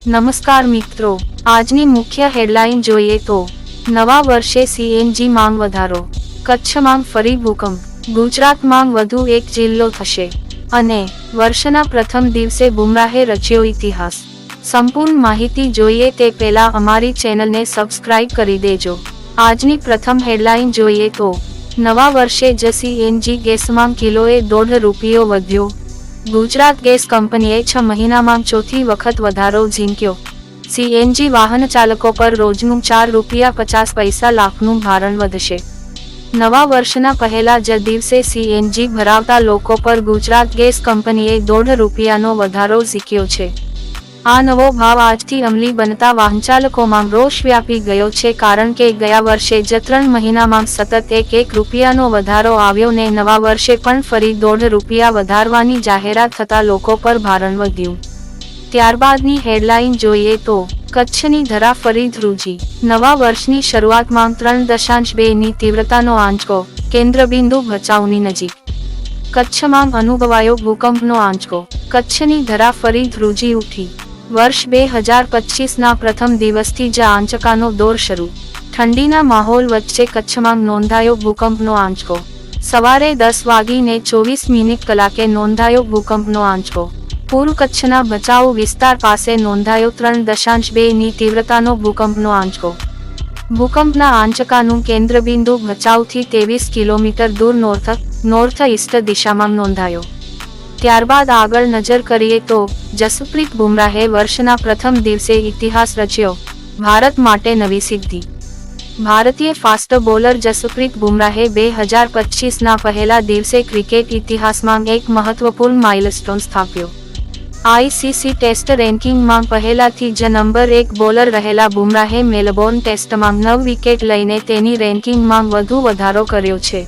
નમસ્કાર મિત્રો, આજની મુખ્ય હેડલાઇન જોઈએ તો નવા વર્ષે સીએનજી માંગ વધારો, કચ્છમાં ફરી ભૂકંપ, ગુજરાતમાં વધુ એક જિલ્લો થશે અને વર્ષના પ્રથમ દિવસે બુમરાહે રચ્યો ઇતિહાસ। સંપૂર્ણ માહિતી જોઈએ તે પહેલા અમારી ચેનલને સબસ્ક્રાઇબ કરી દેજો। આજની પ્રથમ હેડલાઇન જોઈએ તો નવા વર્ષે જ સીએનજી ગેસમાં કિલોએ ₹1.5 વધ્યો। ગુજરાત ગેસ કંપનીએ 6 મહિનામાં ચોથી વખત વધારો ઝીંક્યો। સીએનજી વાહન ચાલકો પર રોજનું ₹4.50 લાખનું ભારણ વધશે। નવા વર્ષના પહેલા જ દિવસે સીએનજી ભરાવતા લોકો પર ગુજરાત ગેસ કંપનીએ ₹1.5નો વધારો ઝીંક્યો છે। આ નવો ભાવ આજથી અમલી બનતા વાહનચાલકોમાં રોષ વ્યાપી ગયો છે, કારણ કે ગયા વર્ષે જ 3 મહિનામાં સતત ₹1 વધારો આવ્યો ને નવા વર્ષે પણ ફરી ₹1.5 વધારવાની જાહેરાત થતા લોકો પર ભારણ વધ્યું। ત્યારબાદની હેડલાઇન જોઈએ તો કચ્છની ધરા ફરી ધ્રુજી, નવા વર્ષની શરૂઆતમાં 3.2ની તીવ્રતાનો આંચકો, કેન્દ્રબિંદુ ભચાઉની નજીક। કચ્છમાં અનુભવાયો ભૂકંપનો આંચકો, કચ્છની ધરા ફરી ધ્રુજી ઉઠી। વર્ષ 2025ના પ્રથમ દિવસથી જ આંચકાનો દોર શરૂ। ઠંડીના માહોલ વચ્ચે કચ્છમાં નોંધાયો ભૂકંપનો આંચકો। સવારે 10:24 નોંધાયો ભૂકંપનો આંચકો। પૂર્વ કચ્છના ભચાઉ વિસ્તાર પાસે નોંધાયો 3.2ની તીવ્રતાનો ભૂકંપનો આંચકો। ભૂકંપના આંચકાનું કેન્દ્રબિંદુ ભચાઉથી 23 કિલોમીટર દૂર નોર્થ ઈસ્ટ દિશામાં નોંધાયો। ત્યારબાદ આગળ નજર કરીએ તો જસપ્રીત બુમરાહે વર્ષના પ્રથમ દિવસે ઇતિહાસ રચ્યો, ભારત માટે નવી સિદ્ધિ। ભારતીય ફાસ્ટ બોલર જસપ્રીત બુમરાહે 2025ના પહેલા દિવસે ક્રિકેટ ઇતિહાસમાં એક મહત્વપૂર્ણ માઇલસ્ટોન સ્થાપ્યો। આઈસીસી ટેસ્ટ રેન્કિંગમાં પહેલાથી જ નંબર 1 બોલર રહેલા બુમરાહે મેલબોર્ન ટેસ્ટમાં 9 વિકેટ લઈને તેની રેન્કિંગમાં વધુ વધારો કર્યો છે।